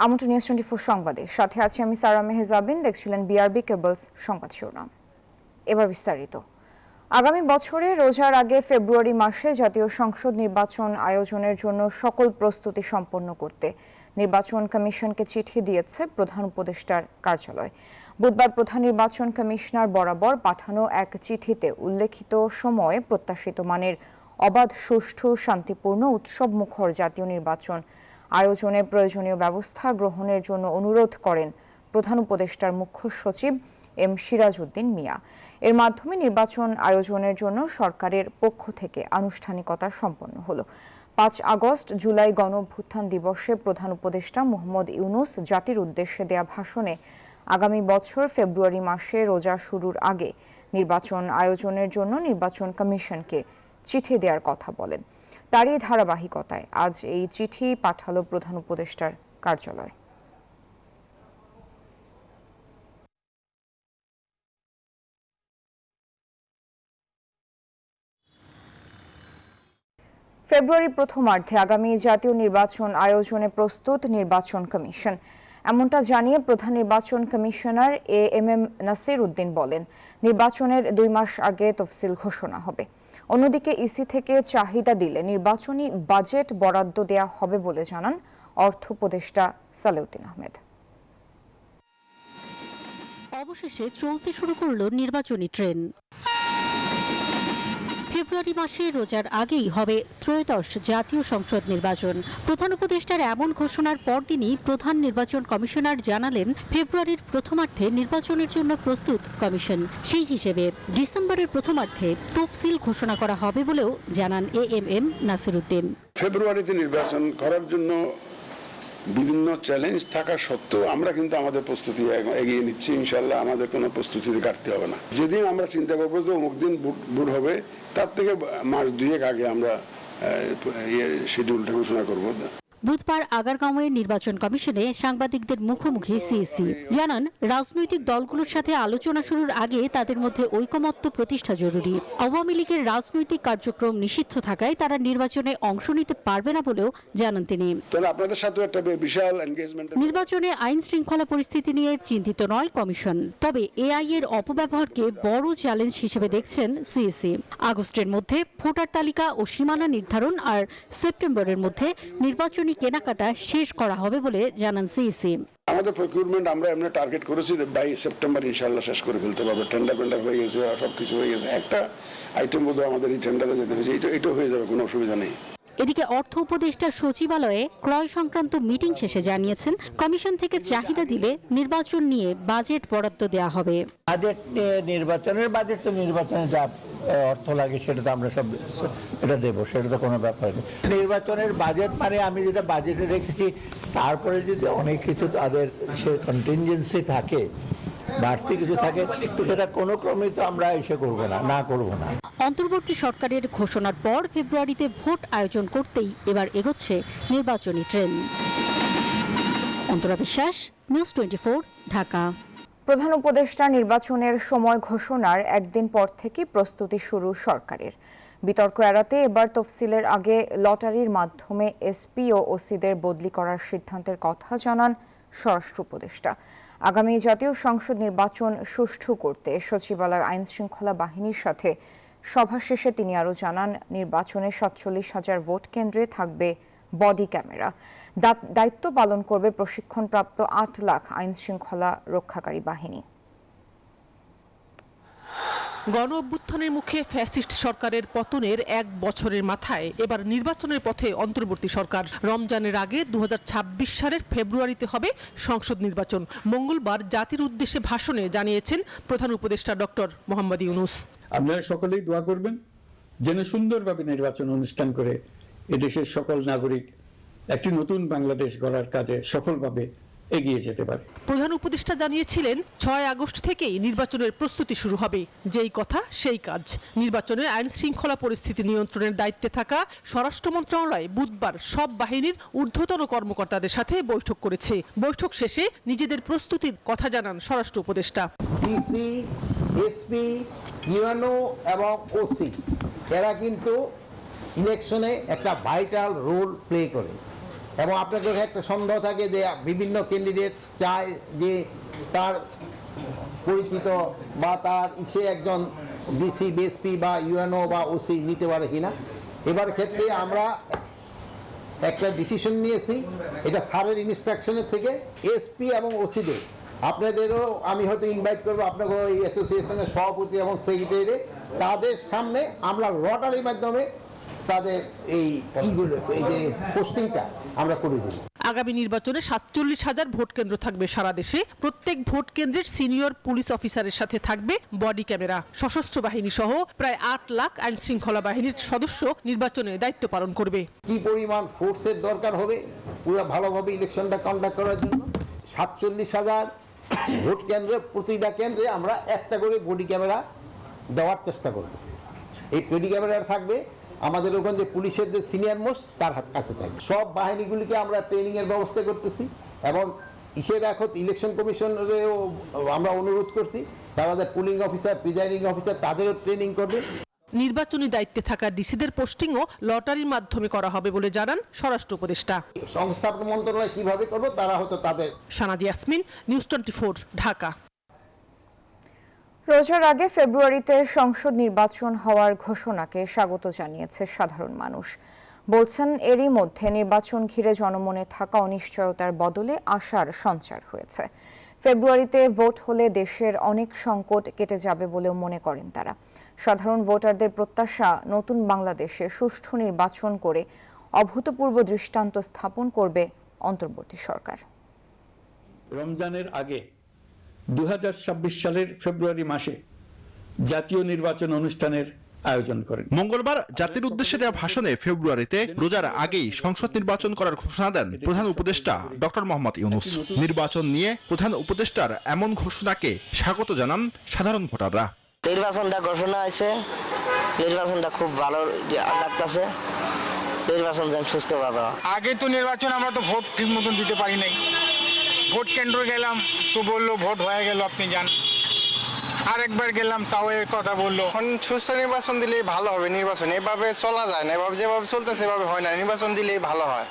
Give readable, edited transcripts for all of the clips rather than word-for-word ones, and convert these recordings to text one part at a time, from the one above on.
আমন্ত্রণ নিউজ 24 সংবাদে সাথে আছি আমি সারা মেহজাবিন। দেখছিলেন বিআরবি কেবলস সংবাদ শিরোনাম। এবার বিস্তারিত। আগামী বছরে রোজার আগে ফেব্রুয়ারি মাসে জাতীয় সংসদ নির্বাচন আয়োজনের জন্য সকল প্রস্তুতি সম্পন্ন করতে নির্বাচন কমিশনকে চিঠি দিয়েছে প্রধান উপদেষ্টার কার্যালয়। বুধবার প্রধান নির্বাচন কমিশনার বরাবর পাঠানো এক চিঠিতে উল্লেখিত সময়ে প্রত্যাশিত মানের অবাধ, সুষ্ঠু, শান্তিপূর্ণ, উৎসবমুখর জাতীয় নির্বাচন আয়োজনে প্রয়োজনীয় ব্যবস্থা গ্রহণের জন্য অনুরোধ করেন প্রধান উপদেষ্টার মুখ্য সচিব এম সিরাজ উদ্দিন মিয়া। এর মাধ্যমে নির্বাচন আয়োজনের জন্য সরকারের পক্ষ থেকে আনুষ্ঠানিকতা সম্পন্ন হলো। 5 আগস্ট জুলাই গণঅভ্যুত্থান দিবসে প্রধান উপদেষ্টা মোহাম্মদ ইউনূস জাতির উদ্দেশ্যে দেয়া ভাষণে আগামী বছর ফেব্রুয়ারি মাসে রোজা শুরুর আগে নির্বাচন আয়োজনের জন্য নির্বাচন কমিশনকে চিঠি দেওয়ার কথা বলেন। তারই ধারাবাহিকতায় আজ এই চিঠি পাঠালো প্রধান উপদেষ্টার কার্যালয়। ফেব্রুয়ারির প্রথমার্ধে আগামী জাতীয় নির্বাচন আয়োজনে প্রস্তুত নির্বাচন কমিশন, এমনটা জানিয়ে প্রধান নির্বাচন কমিশনার এএমএম নাসির উদ্দিন বলেন, নির্বাচনের 2 মাস আগে তফসিল ঘোষণা হবে। অন্যদিকে ইসি থেকে চাহিদা দিলে নির্বাচনী বাজেট বরাদ্দ দেয়া হবে বলে জানান অর্থ উপদেষ্টা সালেউদ্দিন আহমেদ। অবশেষে চলতে শুরু করল নির্বাচনী ট্রেন। ফেব্রুয়ারি মাসে রোজার আগেই হবে ত্রয়োদশ জাতীয় সংসদ নির্বাচন। প্রধান উপদেষ্টার এমন ঘোষণার পরদিনই প্রধান নির্বাচন কমিশনার জানালেন, ফেব্রুয়ারির প্রথমার্ধে নির্বাচনের জন্য প্রস্তুত কমিশন। সেই হিসেবে ডিসেম্বরের প্রথমার্ধে তফসিল ঘোষণা করা হবে বলেও জানান এএমএম নাসির উদ্দিন। ফেব্রুয়ারিতে নির্বাচন করার জন্য বিভিন্ন চ্যালেঞ্জ থাকা সত্ত্বেও আমরা কিন্তু আমাদের প্রস্তুতি এগিয়ে নিচ্ছি। ইনশাল্লাহ আমাদের কোনো প্রস্তুতিতে ঘাটতি হবে না। যেদিন আমরা চিন্তা করবো যে অমুক দিন ভোট হবে, তার থেকে মাস 2 আগে আমরা শিডিউলটা ঘোষণা করবো। বুধবার আগারগাঁওয়ে নির্বাচন কমিশনে সাংবাদিকদের মুখোমুখি সিইসি জানান, রাজনৈতিক দলগুলোর সাথে আলোচনা শুরুর আগে তাদের মধ্যে ঐকমত্য প্রতিষ্ঠা জরুরি। আওয়ামী লীগের রাজনৈতিক কার্যক্রম নিষিদ্ধ থাকায় তারা নির্বাচনে অংশ নিতে পারবে না বলেও জানান তিনি। আপনাদের সাথে একটা বিশাল এনগেজমেন্ট। নির্বাচনে আইন শৃঙ্খলা পরিস্থিতি নিয়ে চিন্তিত নয় কমিশন, তবে এআই এর অপব্যবহারকে বড় চ্যালেঞ্জ হিসেবে দেখছেন সিইসি। আগস্টের মধ্যে ভোটার তালিকা ও সীমানা নির্ধারণ আর সেপ্টেম্বরের মধ্যে নির্বাচন কেনাকাটা শেষ করা হবে বলে জানান সিইসি। আমাদের প্রকিউরমেন্ট আমরা এমনি টার্গেট করেছি যে 22 সেপ্টেম্বর ইনশাআল্লাহ শেষ করে ফেলতে পারবে। টেন্ডার হয়ে গেছে, সবকিছু হয়ে গেছে। একটা আইটেম বোধ আমাদের এই টেন্ডারে যেতে হয়েছে, এটা হয়ে যাবে, কোনো অসুবিধা নেই। এদিকে অর্থ উপদেষ্টা সচিবালয়ে ক্রয় সংক্রান্ত মিটিং শেষে জানিয়েছেন, কমিশন থেকে চাহিদা দিলে নির্বাচন নিয়ে বাজেট বরাদ্দ দেওয়া হবে। বাজেট নির্বাচনের বাজেট তো নির্বাচনে যা অর্থ লাগে সেটা তো আমরা সব এটা দেবো, সেটা তো কোনো ব্যাপার নেই। নির্বাচনের বাজেট মানে আমি যেটা বাজেটে রেখেছি, তারপরে যদি অনেক কিছু তাদের সে কন্টিনজেন্সি থাকে, বাড়তি কিছু থাকে, সেটা কোনো ক্রমেই তো আমরা এসে করবো না করবো না। অন্তর্বর্তী সরকারের ঘোষণার পর ফেব্রুয়ারিতে ভোট আয়োজন করতেই এবার এগোচ্ছে নির্বাচনী ট্রেন। অন্তরা বিশ্বাস, নিউজ 24, ঢাকা। প্রধান উপদেষ্টা নির্বাচনের সময় ঘোষণার একদিন পর থেকে প্রস্তুতি শুরু সরকারের। বিতর্ক এড়াতে এবার তফসিলের আগে লটারির মাধ্যমে এসপি ও ওসিদের বদলি করার সিদ্ধান্তের কথা জানান স্বরাষ্ট্র উপদেষ্টা। আগামী জাতীয় সংসদ নির্বাচন সুষ্ঠু করতে সচিবালয় আইন শৃঙ্খলা বাহিনীর সাথে সভা শেষে তিনি আরও জানান, নির্বাচনে 47,000 ভোট কেন্দ্রে থাকবে বডি ক্যামেরা। দায়িত্ব পালন করবে প্রশিক্ষণপ্রাপ্ত 8 লাখ আইন শৃঙ্খলা রক্ষাকারী বাহিনী। গণ অভ্যুত্থানের মুখে ফ্যাসিস্ট সরকারের পতনের 1 বছরের মাথায় এবার নির্বাচনের পথে অন্তর্বর্তী সরকার। রমজানের আগে 2026 সালের ফেব্রুয়ারিতে হবে সংসদ নির্বাচন। মঙ্গলবার জাতির উদ্দেশ্যে ভাষণে জানিয়েছেন প্রধান উপদেষ্টা ডক্টর মোহাম্মদ ইউনূস। আপনারা সকলেই দোয়া করবেন যেন সুন্দরভাবে নির্বাচন অনুষ্ঠান করে এদেশের সকল নাগরিক একটি নতুন বাংলাদেশ গড়ার কাজে সফলভাবে এগিয়ে যেতে পারে। প্রধান উপদেষ্টা জানিয়েছিলেন, 6 আগস্ট থেকেই নির্বাচনের প্রস্তুতি শুরু হবে। যেই কথা সেই কাজ। নির্বাচনে আইন শৃঙ্খলা পরিস্থিতি নিয়ন্ত্রণের দায়িত্বে থাকা স্বরাষ্ট্র মন্ত্রণালয় বুধবার সব বাহিনীর ঊর্ধ্বতন কর্মকর্তাদের সাথে বৈঠক করেছে। বৈঠক শেষে নিজেদের প্রস্তুতির কথা জানান স্বরাষ্ট্র উপদেষ্টা। ডিসি, এসপি, ইউএনও এবং ওসি এরা কিন্তু ইলেকশনে একটা ভাইটাল রোল প্লে করে। এবং আপনাদের একটা সন্দেহ থাকে যে বিভিন্ন ক্যান্ডিডেট চায় যে তার পরিচিত বা তার সে একজন ডিসি বিএসপি বা ইউএনও বা ওসি নিতে পারে কিনা। এবার ক্ষেত্রে আমরা একটা ডিসিশন নিয়েছি, এটা স্যারের ইনস্ট্রাকশনের থেকে এসপি এবং ওসিদের আপনাদেরও আমি হয়তো ইনভাইট করবো, আপনাকে এই অ্যাসোসিয়েশনের সভাপতি এবং সেক্রেটারি, তাদের সামনে আমরা লটারির মাধ্যমে তাদের এই যে পোস্টিংটা আমরা করে দিই। আগামী নির্বাচনে 47,000 ভোট কেন্দ্র থাকবে সারা দেশে। প্রত্যেক ভোট কেন্দ্রের সিনিয়র পুলিশ অফিসারের সাথে থাকবে বডি ক্যামেরা। সশস্ত্র বাহিনী সহ প্রায় 8 লাখ আইন শৃঙ্খলা বাহিনীর সদস্য নির্বাচনে দায়িত্ব পালন করবে। কি পরিমাণ ফোর্সের দরকার হবে পুরো ভালোভাবে ইলেকশনটা কন্ডাক্ট করার জন্য? 47,000 ভোট কেন্দ্রে প্রতিটা কেন্দ্রে আমরা একটা করে বডি ক্যামেরা দেওয়ার চেষ্টা করব। এই বডি ক্যামেরা থাকবে আমাদের ওখানে যে পুলিশের যে সিনিয়র মোস্ট তার কাছে থাকবে। সব বাহিনীগুলিকে আমরা ট্রেনিংয়ের ব্যবস্থা করতেছি এবং এখন ইলেকশন কমিশনেরও আমরা অনুরোধ করছি, তারা পুলিং অফিসার, প্রিজাইডিং অফিসার তাদেরও ট্রেনিং করবে। নির্বাচনী দায়িত্বে থাকা ডিসিদের পোস্টিংও লটারির মাধ্যমে করা হবে বলে জানান স্বরাষ্ট্র উপদেষ্টা। সংস্থাপন মন্ত্রণালয় কিভাবে করবে তারা হয়তো তাদের। সানাজি ইয়াসমিন, নিউজ 24, ঢাকা। রোজার আগে ফেব্রুয়ারিতে সংসদ নির্বাচন হওয়ার ঘোষণাকে স্বাগত জানিয়েছে সাধারণ মানুষ। বলছেন এরই মধ্যে নির্বাচন ঘিরে জনমনে থাকা অনিশ্চয়তার বদলে আশার সঞ্চার হয়েছে। ফেব্রুয়ারিতে ভোট হলে দেশের অনেক সংকট কেটে যাবে বলেও মনে করেন তারা। সাধারণ ভোটারদের প্রত্যাশা, নতুন বাংলাদেশে সুষ্ঠু নির্বাচন করে অভূতপূর্ব দৃষ্টান্ত স্থাপন করবে অন্তর্বর্তী সরকার। রমজানের আগে 2026 সালের ফেব্রুয়ারি মাসে জাতীয় নির্বাচন অনুষ্ঠানের আয়োজন করেন। মঙ্গলবার জাতির উদ্দেশ্যে দেওয়া ভাষণে ফেব্রুয়ারিতে রোজার আগেই সংসদ নির্বাচন করার ঘোষণা দেন প্রধান উপদেষ্টা ডক্টর মোহাম্মদ ইউনূস। নির্বাচন নিয়ে প্রধান উপদেষ্টার এমন ঘোষণাকে স্বাগত জানান সাধারণ ভোটাররা। নির্বাচনটা ঘোষণা হয়েছে, নির্বাচনটা খুব ভালো লাগতেছে। নির্বাচন যেন সুস্থভাবে। আগে তো নির্বাচন আমরা তো ভোট ঠিক মতন দিতে পারি নাই। ভোট কেন্দ্র গেলাম তো বললো ভোট হয়ে গেল, আপনি যান। আরেকবার গেলাম তাও এর কথা বললো। এখন সুস্থ নির্বাচন দিলেই ভালো হবে। নির্বাচন এভাবে চলা যায় না, এভাবে যেভাবে চলতেছে এভাবে হয় না। নির্বাচন দিলেই ভালো হয়।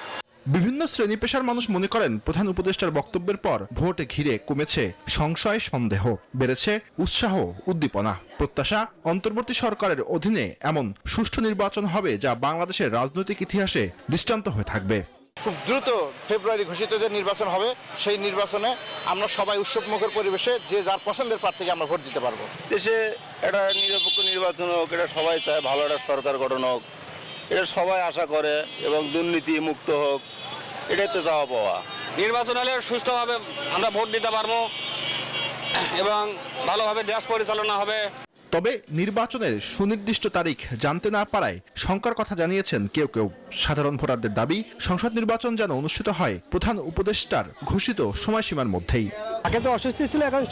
বিভিন্ন শ্রেণী পেশার মানুষ মনে করেন প্রধান উপদেষ্টার বক্তব্যের পর ভোট ঘিরে কমেছে সংশয়, সন্দেহ, বেড়েছে উৎসাহ, উদ্দীপনা। প্রত্যাশা, অন্তর্বর্তী সরকারের অধীনে এমন সুষ্ঠু নির্বাচন হবে যা বাংলাদেশের রাজনৈতিক ইতিহাসে দৃষ্টান্ত হয়ে থাকবে। খুব দ্রুত ফেব্রুয়ারি ঘোষিত যে নির্বাচন হবে, সেই নির্বাচনে আমরা সবাই উৎসবমুখর পরিবেশে যে যার পছন্দের প্রার্থীকে আমরা ভোট দিতে পারবো। দেশে একটা নিরপেক্ষ নির্বাচন হোক, এটা সবাই চায়। ভালো একটা সরকার গঠন হোক, এটা সবাই আশা করে, এবং দুর্নীতি মুক্ত হোক, এটাই তো চাওয়া পাওয়া। নির্বাচন হলে সুস্থভাবে আমরা ভোট দিতে পারবো এবং ভালোভাবে দেশ পরিচালনা হবে। তবে নির্বাচনের সুনির্দিষ্ট তারিখ জানতে না পারায় শঙ্কার কথা জানিয়েছেন কেউ কেউ। সাধারণ ভোটারদের দাবি, সংসদ নির্বাচন যেন অনুষ্ঠিত হয় প্রধান উপদেষ্টার ঘোষিত সময়সীমার মধ্যেই। আগে তো অস্বস্তি ছিল, এখন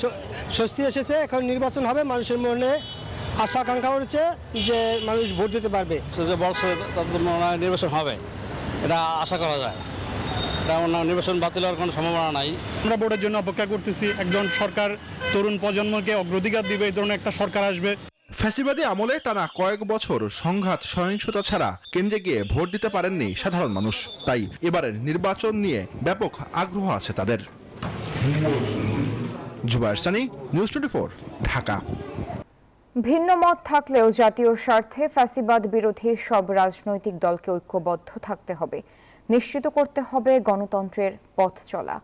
স্বস্তি এসেছে। এখন নির্বাচন হবে, মানুষের মনে আশা আকাঙ্ক্ষা উঠছে যে মানুষ ভোট দিতে পারবে। নির্বাচন হবে এটা আশা করা যায়। নির্বাচন বাতিল হওয়ার কোনো সম্ভাবনা নাই। আমরা ভোটের জন্য অপেক্ষা করতেছি। একজন সরকার তরুণ প্রজন্মকে অগ্রাধিকার দিবে, এই ধরনের একটা সরকার আসবে। ফ্যাসিবাদী আমলে টানা কয়েক বছর সংঘাত, সহিংসতা ছাড়া কেন্দ্রে গিয়ে ভোট দিতে পারেননি সাধারণ মানুষ। তাই এবারের নির্বাচন নিয়ে ব্যাপক আগ্রহ আছে তাদের। জুবায়ের সানি, নিউজ 24, ঢাকা। ভিন্ন মত থাকলেও জাতীয় স্বার্থে ফ্যাসিবাদ বিরোধী সব রাজনৈতিক দলকে ঐক্যবদ্ধ থাকতে হবে, নিশ্চিত করতে হবে গণতন্ত্রের পথ চলা,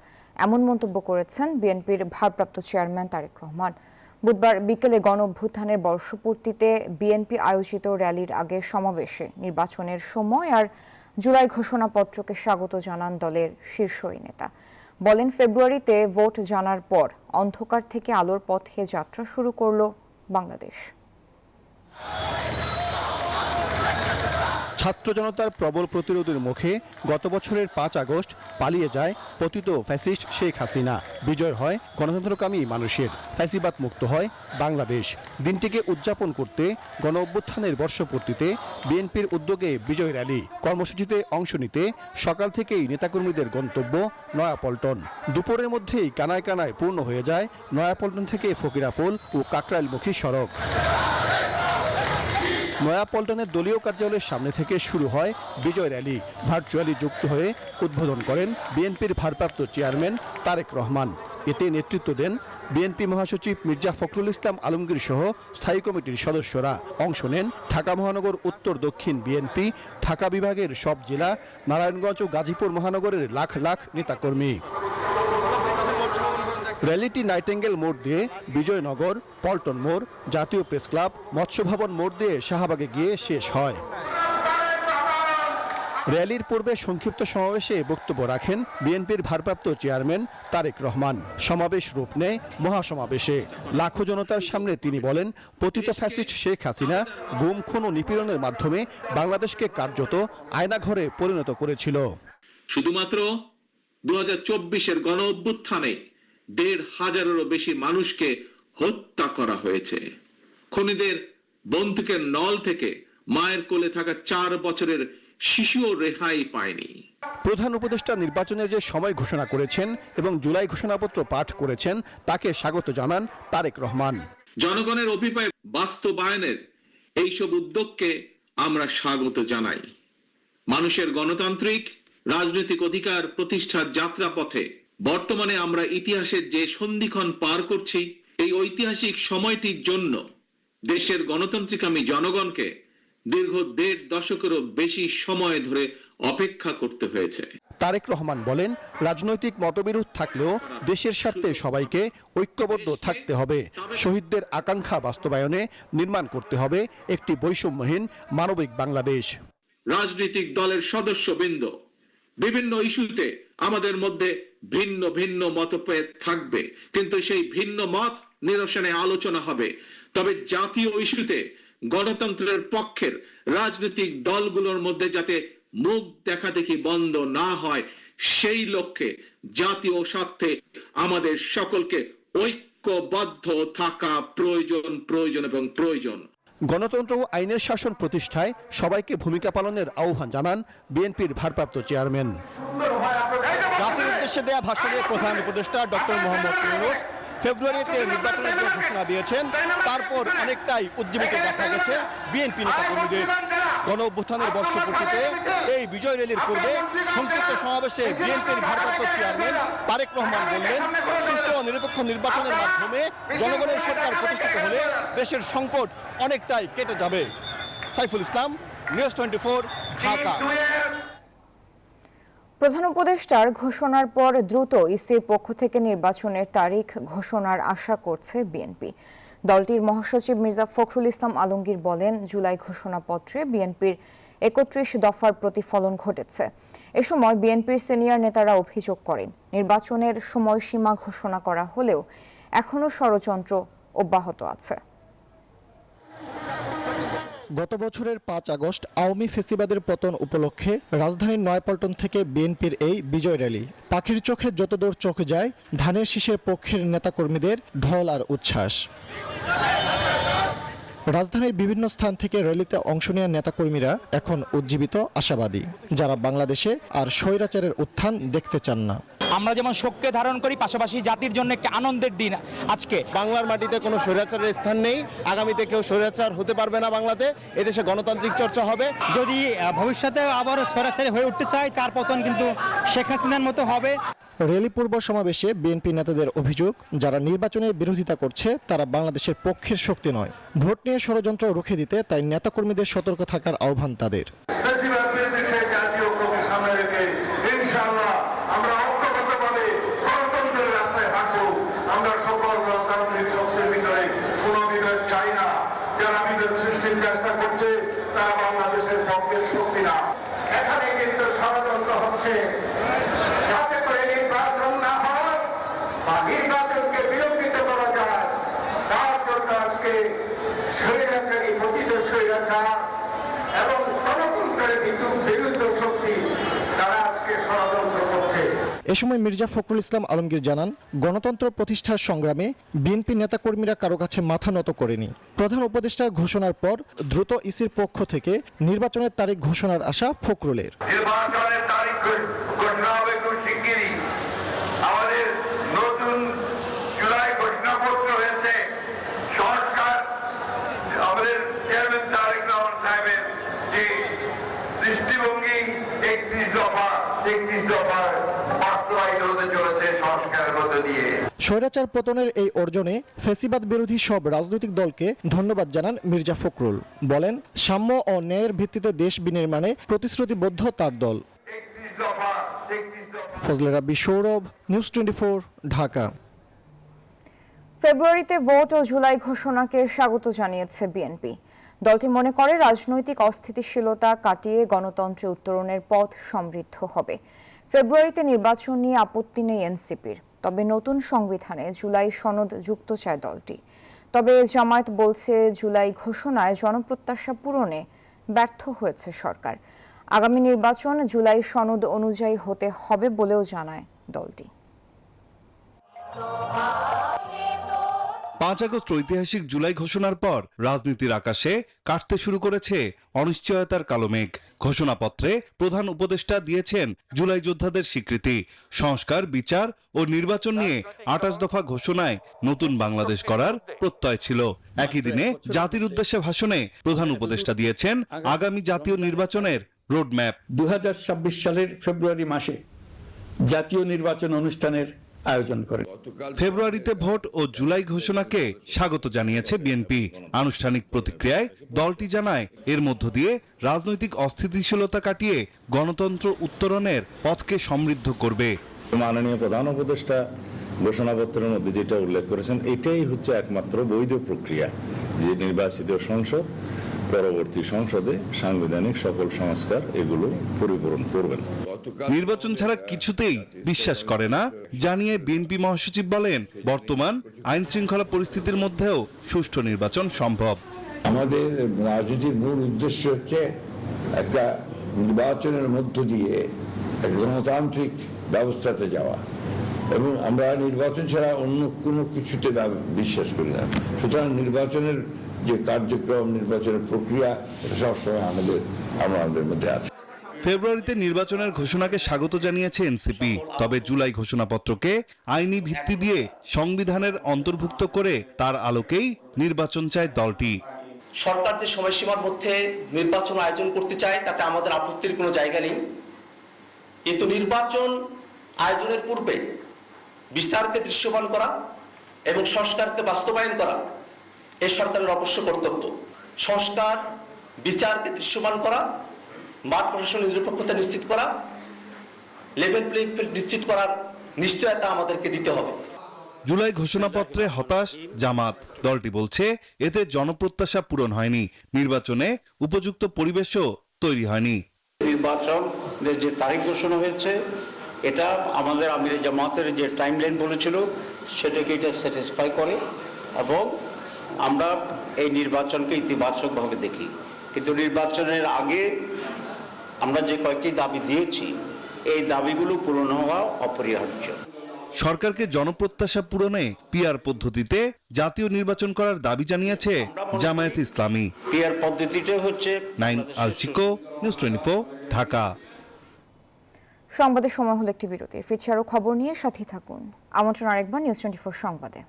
এমন মন্তব্য করেছেন বিএনপির ভারপ্রাপ্ত চেয়ারম্যান তারেক রহমান। বুধবার বিকেলে গণঅভ্যুত্থানের বর্ষপূর্তিতে বিএনপি আয়োজিত র্যালির আগে সমাবেশে নির্বাচনের সময় আর জুলাই ঘোষণাপত্রকে স্বাগত জানান দলের শীর্ষ এই নেতা। বলেন, ফেব্রুয়ারিতে ভোট জানার পর অন্ধকার থেকে আলোর পথে যাত্রা শুরু করল বাংলাদেশ। ছাত্র জনতার প্রবল প্রতিরোধের মুখে গত বছরের 5 আগস্ট পালিয়ে যায় পতিত ফ্যাসিস্ট শেখ হাসিনা। বিজয় হয় গণতন্ত্রকামী মানুষের, ফ্যাসিবাদ মুক্ত হয় বাংলাদেশ। দিনটিকে উদযাপন করতে গণ অভ্যুত্থানের বর্ষপূর্তিতে বিএনপির উদ্যোগে বিজয় র্যালি কর্মসূচিতে অংশ নিতে সকাল থেকেই নেতাকর্মীদের গন্তব্য নয়াপল্টন। দুপুরের মধ্যেই কানায় কানায় পূর্ণ হয়ে যায় নয়াপল্টন থেকে ফকিরাপুল ও কাকরাইলমুখী সড়ক। নয়াপল্টনের দলীয় কার্যালয়ের সামনে থেকে শুরু হয় বিজয় র্যালি। ভার্চুয়ালি যুক্ত হয়ে উদ্বোধন করেন বিএনপির ভারপ্রাপ্ত চেয়ারম্যান তারেক রহমান। এতে নেতৃত্ব দেন বিএনপি মহাসচিব মির্জা ফখরুল ইসলাম আলমগীর সহ স্থায়ী কমিটির সদস্যরা। অংশ নেন ঢাকা মহানগর উত্তর দক্ষিণ বিএনপি, ঢাকা বিভাগের সব জেলা, নারায়ণগঞ্জ ও গাজীপুর মহানগরের লাখ লাখ নেতাকর্মী। র্যালিটি নাইটেঙ্গেল মোড় দিয়ে বিজয়নগর, পল্টন মোড়, জাতীয় প্রেস ক্লাব, মৎস্য ভবন মোড় দিয়ে শাহবাগে গিয়ে শেষ হয়। র্যালির পূর্বে সংক্ষিপ্ত সমাবেশে বক্তব্য রাখেন বিএনপির ভারপ্রাপ্ত চেয়ারম্যান তারেক রহমান। সমাবেশ রূপ নেয় মহাসমাবেশে। লাখো জনতার সামনে তিনি বলেন, পতিত ফ্যাসিস্ট শেখ হাসিনা গুম, খুন ও নিপীড়নের মাধ্যমে বাংলাদেশকে কার্যত আয়নাঘরে পরিণত করেছিল। শুধুমাত্র 2024-এর গণ অভ্যুত্থানে 1,500-এরও বেশি মানুষকে হত্যা করা হয়েছে। খুনিদের বন্দুকের নল থেকে মায়ের কোলে থাকা 4 বছরের শিশুও রেহাই পায়নি। প্রধান উপদেষ্টা নির্বাচনের যে সময় ঘোষণা করেছেন এবং জুলাই ঘোষণাপত্র পাঠ করেছেন তাকে স্বাগত জানান তারেক রহমান। জনগণের অভিপ্রায় বাস্তবায়নের এইসব উদ্যোগকে আমরা স্বাগত জানাই। মানুষের গণতান্ত্রিক রাজনৈতিক অধিকার প্রতিষ্ঠার যাত্রাপথে বর্তমানে আমরা ইতিহাসের যে সন্ধিক্ষণ পার করছি, এই ঐতিহাসিক সময়টির জন্য দেশের গণতান্ত্রিকামী জনগণকে দীর্ঘ 1.5 দশকেরও বেশি সময় ধরে অপেক্ষা করতে হয়েছে। তারেক রহমান বলেন, রাজনৈতিক মতবিরোধ থাকলেও দেশের স্বার্থে সবাইকে ঐক্যবদ্ধ থাকতে হবে। শহীদদের আকাঙ্ক্ষা বাস্তবায়নে নির্মাণ করতে হবে একটি বৈষম্যহীন মানবিক বাংলাদেশ। রাজনৈতিক দলের সদস্যবৃন্দ বিভিন্ন ইস্যুতে আমাদের মধ্যে ভিন্ন ভিন্ন মতভেদ থাকবে, কিন্তু সেই ভিন্ন মত নিরসনে আলোচনা হবে। তবে জাতীয় ইস্যুতে গণতন্ত্রের পক্ষের রাজনৈতিক দলগুলোর মধ্যে যাতে মুখ দেখাদেখি বন্ধ না হয়, সেই লক্ষ্যে জাতীয় স্বার্থে আমাদের সকলকে ঐক্যবদ্ধ থাকা প্রয়োজন এবং প্রয়োজন। গণতন্ত্র ও আইনের শাসন প্রতিষ্ঠায় সবাইকে ভূমিকা পালনের আহ্বান জানান বিএনপির ভারপ্রাপ্ত চেয়ারম্যান। জাতির উদ্দেশ্যে দেয়া ভাষণে প্রধান উপদেষ্টা ডক্টর মোহাম্মদ ইউনূস ফেব্রুয়ারিতে নির্বাচনের জন্য ঘোষণা দিয়েছেন। তারপর অনেকটাই উজ্জীবিত দেখা গেছে বিএনপি নেতাকর্মীদের। গণ অভ্যুত্থানের বর্ষপূর্তিতে এই বিজয় র্যালির পূর্বে সংক্ষিপ্ত সমাবেশে বিএনপির ভারপ্রাপ্ত চেয়ারম্যান তারেক রহমান বললেন, সুষ্ঠু ও নিরপেক্ষ নির্বাচনের মাধ্যমে জনগণের সরকার প্রতিষ্ঠিত হলে দেশের সংকট অনেকটাই কেটে যাবে। সাইফুল ইসলাম, নিউজ 24, ঢাকা। প্রধান উপদেষ্টার ঘোষণার পর দ্রুত ইসির পক্ষ থেকে নির্বাচনের তারিখ ঘোষণার আশা করছে বিএনপি। দলটির মহাসচিব মির্জা ফখরুল ইসলাম আলমগীর বলেন, জুলাই ঘোষণাপত্রে বিএনপির 31 দফার প্রতিফলন ঘটেছে। এ সময় বিএনপির সিনিয়র নেতারা অভিযোগ করেন, নির্বাচনের সময়সীমা ঘোষণা করা হলেও এখনও ষড়যন্ত্র অব্যাহত আছে। গত বছরের 5 আগস্ট আওয়ামী ফেসিবাদের পতন উপলক্ষে রাজধানীর নয়াপল্টন থেকে বিএনপির এই বিজয় র্যালি। পাখির চোখে যতদূর চোখ যায়, ধানের শীষের পক্ষের নেতাকর্মীদের ঢল আর উচ্ছ্বাস। রাজধানীর বিভিন্ন স্থান থেকে র্যালিতে অংশ নেওয়া নেতাকর্মীরা এখন উজ্জীবিত, আশাবাদী, যারা বাংলাদেশে আর স্বৈরাচারের উত্থান দেখতে চান না। আমরা যেমন শোককে ধারণ করি, পাশাপাশি জাতির জন্য একটা আনন্দের দিন আজকে। বাংলার মাটিতে কোনো স্বৈরাচারের স্থান নেই, আগামীতে কেউ স্বৈরাচার হতে পারবে না বাংলাতে। এদেশে গণতান্ত্রিক চর্চা হবে। যদি ভবিষ্যতে আবারও স্বৈরাচারী হয়ে উঠতে চায়, তার পতন কিন্তু শেখ হাসিনার মতো হবে। র্যালি পূর্ব সমাবেশে বিএনপি নেতাদের অভিযোগ, যারা নির্বাচনের বিরোধিতা করছে তারা বাংলাদেশের পক্ষের শক্তি নয়। ভোট নিয়ে ষড়যন্ত্র রুখে দিতে তাই নেতাকর্মীদের সতর্ক থাকার আহ্বান তাদের। আমরা ঐক্যবদ্ধভাবে গণতন্ত্রের রাস্তায় হাঁটবো। আমরা সকল গণতান্ত্রিক শক্তির ভিতরে কোনো বিভেদ চাই না। যারা বিভেদ সৃষ্টির চেষ্টা করছে তারা বাংলাদেশের পক্ষের শক্তি না। এখানে কিন্তু ষড়যন্ত্র হচ্ছে যাতে করে নির্বাচন না হয় বা নির্বাচনকে বিলম্বিত করা যায়। তার জন্য আজকে স্বৈরাচারী, পতিত স্বৈরাচার এবং গণতন্ত্রের বিরুদ্ধ শক্তি তারা আজকে ষড়যন্ত্র করছে। এ সময় মির্জা ফখরুল ইসলাম আলমগীর জানান, গণতন্ত্র প্রতিষ্ঠার সংগ্রামে বিএনপি নেতাকর্মীরা কারো কাছে মাথা নত করেনি। প্রধান উপদেষ্টার ঘোষণার পর দ্রুত ইসির পক্ষ থেকে নির্বাচনের তারিখ ঘোষণার আশা ফখরুলের। নির্বাচনের তারিখ ঘোষণা হবে খুব শিগগিরই। আমাদের নতুন জুলাই ঘোষণাপত্র হয়েছে, সরকার আমাদের চেয়ারম্যান তারেক রহমান স্বৈরাচার পতনের এই অর্জনে ফ্যাসিবাদ বিরোধী সব রাজনৈতিক দলকে ধন্যবাদ জানান মির্জা ফখরুল। বলেন, সাম্য ও ন্যায়ের ভিত্তিতে দেশ বিনির্মাণে প্রতিশ্রুতিবদ্ধ তার দল। ফজলে রাব্বি, সৌরভ, নিউজ 24, ঢাকা। ফেব্রুয়ারিতে ভোট ও জুলাই ঘোষণাকে স্বাগত জানিয়েছে বিএনপি। দলটি মনে করে রাজনৈতিক অস্থিতিশীলতা কাটিয়ে গণতন্ত্রে উত্তরণের পথ সমৃদ্ধ হবে। ফেব্রুয়ারিতে নির্বাচন নিয়ে আপত্তি নেই এনসিপির, তবে নতুন সংবিধানে জুলাই সনদ যুক্ত চায় দলটি। তবে জামায়াত বলছে জুলাই ঘোষণায় জনপ্রত্যাশা পূরণে ব্যর্থ হয়েছে সরকার। আগামী নির্বাচন জুলাই সনদ অনুযায়ী হতে হবে বলেও জানায় দলটি। 5 আগস্ট ঐতিহাসিক জুলাই ঘোষণার পর রাজনীতির আকাশে কাটতে শুরু করেছে অনিশ্চয়তার কালো মেঘ। ঘোষণাপত্রে প্রধান উপদেষ্টা দিয়েছেন জুলাই যোদ্ধাদের স্বীকৃতি। সংস্কার, বিচার ও নির্বাচন নিয়ে 28 দফা ঘোষণায় নতুন বাংলাদেশ গড়ার প্রত্যয় ছিল। একই দিনে জাতির উদ্দেশ্যে ভাষণে প্রধান উপদেষ্টা দিয়েছেন আগামী জাতীয় নির্বাচনের রোডম্যাপ। 2026 সালের ফেব্রুয়ারি মাসে জাতীয় নির্বাচন অনুষ্ঠানের আয়োজন করে। ফেব্রুয়ারিতে ভোট ও জুলাই ঘোষণাকে স্বাগত জানিয়েছে বিএনপি। আনুষ্ঠানিক প্রতিক্রিয়ায় দলটি জানায়, এর মধ্য দিয়ে রাজনৈতিক অস্থিতিশীলতা কাটিয়ে গণতন্ত্র উত্তরণের পথকে সমৃদ্ধ করবে। মাননীয় প্রধান উপদেষ্টা ঘোষণাপত্রের মধ্যে যেটা উল্লেখ করেছেন, এটাই হচ্ছে একমাত্র বৈধ প্রক্রিয়া, যে নির্বাচিত সংসদ পরবর্তী সংসদে সাংবিধানিক সকল সংস্কার এগুলো পরিপূরণ করবেন। নির্বাচন ছাড়া কিছুতেই বিশ্বাস করে না জানিয়ে বিএনপি মহাসচিব বলেন, বর্তমান আইন শৃঙ্খলা পরিস্থিতির মধ্যেও সুষ্ঠু নির্বাচন সম্ভব। আমাদের রাজনীতির মূল উদ্দেশ্য হচ্ছে একটা নির্বাচনের মধ্য দিয়ে গণতান্ত্রিক ব্যবস্থাতে যাওয়া, এবং আমরা নির্বাচন ছাড়া অন্য কোনো কিছুতে বিশ্বাস করি না। সুতরাং নির্বাচনের যে কার্যক্রম, নির্বাচনের প্রক্রিয়া, এটা সবসময় আমাদের মধ্যে আছে। ফেব্রুয়ারিতে নির্বাচনের ঘোষণাকে স্বাগত জানিয়েছে এনসিপি, তবে জুলাই ঘোষণাপত্রকে আইনি ভিত্তি দিয়ে সংবিধানের অন্তর্ভুক্ত করে তার আলোকেই নির্বাচন চায় দলটি। সরকার যে সময়সীমার মধ্যে নির্বাচন আয়োজন করতে চায় তাতে আমাদের আপত্তির কোনো জায়গা নেই, কিন্তু নির্বাচন আয়োজনের পূর্বে বিচারকে দৃশ্যমান করা এবং সংস্কারকে বাস্তবায়ন করা এই সরকারের অবশ্য কর্তব্য। সংস্কার, বিচারকে দৃশ্যমান করা, মাঠ প্রশাসনের নিরপেক্ষতা নিশ্চিত করা, লেভেল প্লেইং ফিল্ড নিশ্চিত করার নিশ্চয়তা আমাদেরকে দিতে হবে। জুলাই ঘোষণাপত্রে হতাশ জামাত। দলটি বলছে, এতে জনপ্রত্যাশা পূরণ হয়নি, নির্বাচনে উপযুক্ত পরিবেশও তৈরি হয়নি। নির্বাচনের যে তারিখ ঘোষণা হয়েছে, এটা আমাদের আমিরে জামাতের যে টাইমলাইন বলেছিল সেটাকে এটা স্যাটিসফাই করে, এবং আমরা এই নির্বাচনকে ইতিবাচকভাবে দেখি। কিন্তু নির্বাচনের আগে আমরা যে কয়েকটি দাবি দিয়েছি, এই দাবিগুলো পূরণ হওয়া অপরিহার্য। সরকারকে জনপ্রত্যাশা পূরণে পিআর পদ্ধতিতে জাতীয় নির্বাচন করার দাবি জানিয়েছে জামায়াত ইসলামী। পিআর পদ্ধতিটা হচ্ছে নাইন আলচিকো, নিউজ 24, ঢাকা। সংবাদের সময় হলো একটি বিরতি। ফিরছি আরও খবর নিয়ে, সাথে থাকুন। আমন্ত্রণ আরেকবার নিউজ 24 সংবাদে।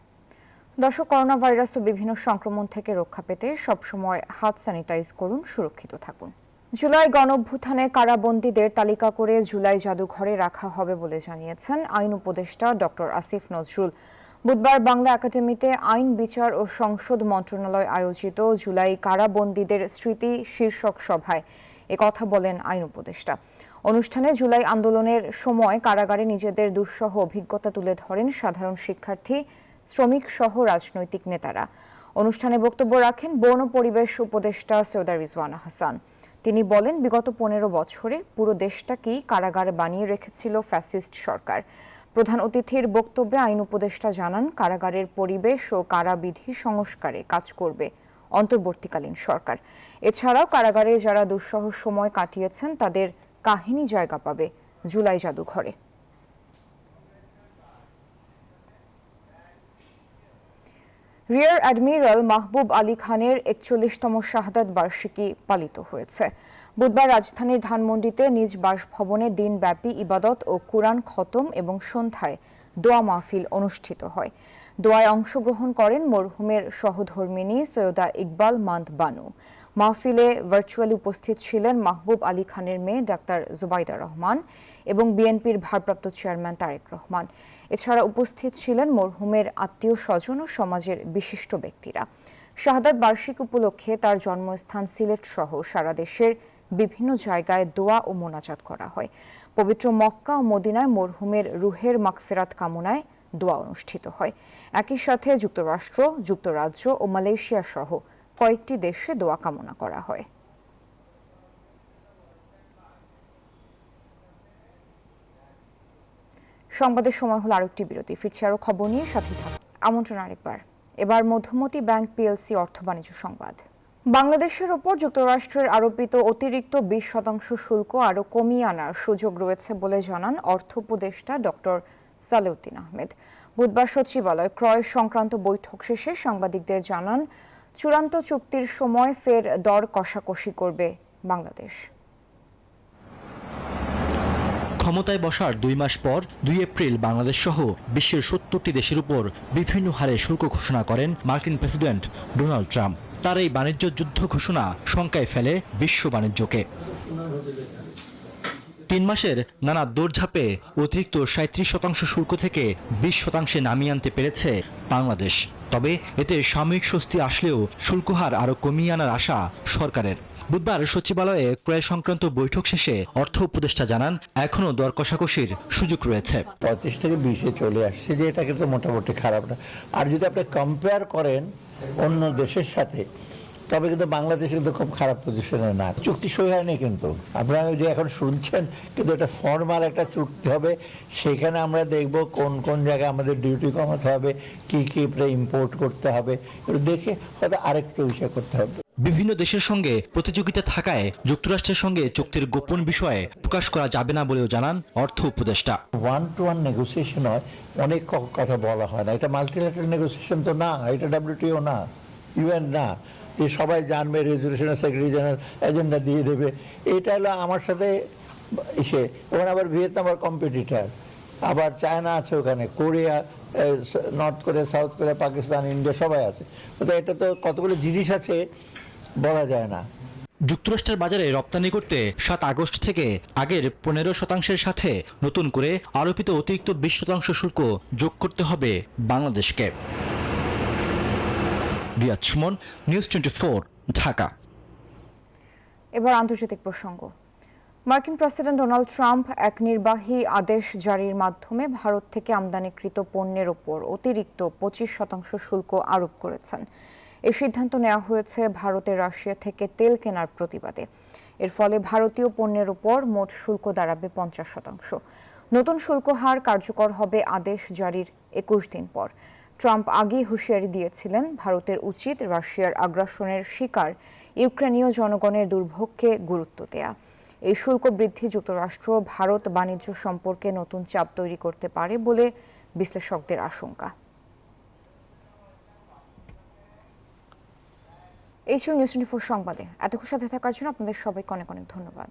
দর্শক, করোনা ভাইরাস ও বিভিন্ন সংক্রমণ থেকে রক্ষা পেতে সবসময় হাত স্যানিটাইজ করুন, সুরক্ষিত থাকুন। জুলাই গণঅভ্যুত্থানে কারাবন্দীদের তালিকা করে জুলাই জাদুঘরে রাখা হবে বলে জানিয়েছেন আইন উপদেষ্টা ডক্টর আসিফ নজরুল। বুধবার বাংলা একাডেমিতে আইন, বিচার ও সংসদ মন্ত্রণালয় আয়োজিত জুলাই কারাবন্দীদের স্মৃতি শীর্ষক সভায় একথা বলেন আইন উপদেষ্টা। অনুষ্ঠানে জুলাই আন্দোলনের সময় কারাগারে নিজেদের দুঃসহ অভিজ্ঞতা তুলে ধরেন সাধারণ শিক্ষার্থী, শ্রমিক সহ রাজনৈতিক নেতারা। অনুষ্ঠানে বক্তব্য রাখেন বন ও পরিবেশ উপদেষ্টা সৈয়দা রিজওয়ানা হাসান। তিনি বলেন, বিগত 15 বছরে পুরো দেশটাকেই কারাগার বানিয়ে রেখেছিল ফ্যাসিস্ট সরকার। প্রধান অতিথির বক্তব্যে আইন উপদেষ্টা জানান, কারাগারের পরিবেশ ও কারাবিধি সংস্কারে কাজ করবে অন্তর্বর্তীকালীন সরকার। এছাড়াও কারাগারে যারা দুঃসহ সময় কাটিয়েছেন তাদের কাহিনী জায়গা পাবে জুলাই জাদুঘরে। রিয়ার অ্যাডমিরাল মাহবুব আলী খানের 41তম শাহাদাত বার্ষিকী পালিত হয়েছে। বুধবার রাজধানীর ধানমন্ডিতে নিজ বাসভবনে দিনব্যাপী ইবাদত ও কুরআন খতম এবং সন্ধ্যায় দোয়া মাহফিল অনুষ্ঠিত হয়। দোয়ায় অংশগ্রহণ করেন মরহুমের সহধর্মিণী সৈয়দা ইকবাল মান্দ বানু। মাহফিলে ভার্চুয়ালি উপস্থিত ছিলেন মাহবুব আলী খানের মেয়ে ডাক্তার জুবাইদা রহমান এবং বিএনপির ভারপ্রাপ্ত চেয়ারম্যান তারেক রহমান। এছাড়া উপস্থিত ছিলেন মরহুমের আত্মীয় স্বজন ও সমাজের বিশিষ্ট ব্যক্তিরা। শাহাদাত বার্ষিকী উপলক্ষে তার জন্মস্থান সিলেট সহ সারা দেশের বিভিন্ন জায়গায় দোয়া ও মোনাজাত করা হয়। পবিত্র মক্কা ও মদিনায় মরহুমের রুহের মাগফিরাত কামনায় দোয়া অনুষ্ঠিত হয়। একই সাথে যুক্তরাষ্ট্র, যুক্তরাজ্য ও মালয়েশিয়া সহ কয়েকটি দেশে দোয়া কামনা করা হয়। সংবাদের সময় হলো আরেকটি বিরতি। ফিরছি আরো খবর নিয়ে, সাথে থাকুন। আমন্ত্রণ আরেকবার। এবার মধুমতি ব্যাংক পিএলসি অর্থ বাণিজ্য সংবাদ। বাংলাদেশের ওপর যুক্তরাষ্ট্রের আরোপিত অতিরিক্ত 20% শুল্ক আরও কমিয়ে আনার সুযোগ রয়েছে বলে জানান অর্থ উপদেষ্টা ডক্টর সালেউদ্দিন আহমেদ। বুধবার সচিবালয় ক্রয় সংক্রান্ত বৈঠক শেষে সাংবাদিকদের জানান, চূড়ান্ত চুক্তির সময় ফের দর কষাকষি করবে বাংলাদেশ। ক্ষমতায় বসার 2 মাস পর 2 এপ্রিল বাংলাদেশ সহ বিশ্বের 70টি দেশের উপর বিভিন্ন হারে শুল্ক ঘোষণা করেন মার্কিন প্রেসিডেন্ট ডোনাল্ড ট্রাম্প। তার এই বাণিজ্য যুদ্ধ ঘোষণা শঙ্কায় ফেলে বিশ্ব বাণিজ্যকে। 3 মাসের নানা দৌড়ঝাঁপে অতিরিক্ত 37% শুল্ক থেকে 20% নামিয়ে আনতে পেরেছে বাংলাদেশ। তবে এতে সাময়িক স্বস্তি আসলেও শুল্কহার আরও কমিয়ে আনার আশা সরকারের। বুধবার সচিবালয়ে ক্রয় সংক্রান্ত বৈঠক শেষে অর্থ উপদেষ্টা জানান, এখনও দর কষাকষির সুযোগ রয়েছে। 35 থেকে 20-এ চলে আসছে, যে এটা কিন্তু মোটামুটি খারাপ না। আর যদি আপনি কম্পেয়ার করেন অন্য দেশের সাথে, তবে কিন্তু বাংলাদেশ কিন্তু খুব খারাপ পজিশনে না। চুক্তি সই হয়নি, কিন্তু আপনারা যে এখন শুনছেন, কিন্তু এটা ফর্মাল একটা চুক্তি হবে। সেখানে আমরা দেখব কোন কোন জায়গায় আমাদের ডিউটি কমাতে হবে, কি কি ইম্পোর্ট করতে হবে, এটা দেখে হয়তো আরেকটু বিষয় করতে হবে। বিভিন্ন দেশের সঙ্গে প্রতিযোগিতা থাকায় যুক্তরাষ্ট্রের সঙ্গে চুক্তির গোপন বিষয়ে প্রকাশ করা যাবে না বলেও জানান অর্থ উপদেষ্টা। 1-to-1 নেগোসিয়েশন হয়, অনেক কথা বলা হয় না। এটা মাল্টিল্যাটারাল নেগোসিয়েশন তো না, এটা WTO না, UN না, যে সবাই জানবে, রেজলিউশনের সেক্রেটারি জেনারেল এজেন্ডা দিয়ে দেবে। এটা হলো আমার সাথে এসে, ওখানে আবার ভিয়েতনাম আর কম্পিটিটার, আবার চায়না আছে, ওখানে Korea, north Korea, south Korea, Pakistan, India সবাই আছে। তো এটা তো কতগুলো জিনিস আছে, বলা যায় না। যুক্তরাষ্ট্রের বাজারে রপ্তানি করতে 7 আগস্ট থেকে আগের 15% সাথে নতুন করে আরোপিত অতিরিক্ত 20% শুল্ক যোগ করতে হবে বাংলাদেশকে। রিয়াদ সুমন, নিউজ 24, ঢাকা। এবার আন্তর্জাতিক প্রসঙ্গ। মার্কিন প্রেসিডেন্ট ডোনাল্ড ট্রাম্প এক নির্বাহী আদেশ জারির মাধ্যমে ভারত থেকে আমদানিকৃত পণ্যের ওপর অতিরিক্ত 25% শুল্ক আরোপ করেছেন। এই সিদ্ধান্ত নেওয়া হয়েছে ভারতের রাশিয়া থেকে তেল কেনার প্রতিবাদে। এর ফলে ভারতীয় পণ্যের ওপর মোট শুল্ক দাঁড়াবে 50%। নতুন শুল্ক হার কার্যকর হবে আদেশ জারির 21 দিন পর। ট্রাম্প আগেই হুঁশিয়ারি দিয়েছিলেন, ভারতের উচিত রাশিয়ার আগ্রাসনের শিকার ইউক্রেনীয় জনগণের দুর্ভোগকে গুরুত্ব দেয়া। এই শুল্ক বৃদ্ধি যুক্তরাষ্ট্র ভারত বাণিজ্য সম্পর্কে নতুন চাপ তৈরি করতে পারে বলে বিশ্লেষকদের আশঙ্কা। এই ছিল নিউজ 24 সংবাদে। এতক্ষণ সাথে থাকার জন্য আপনাদের সবাইকে অনেক অনেক ধন্যবাদ।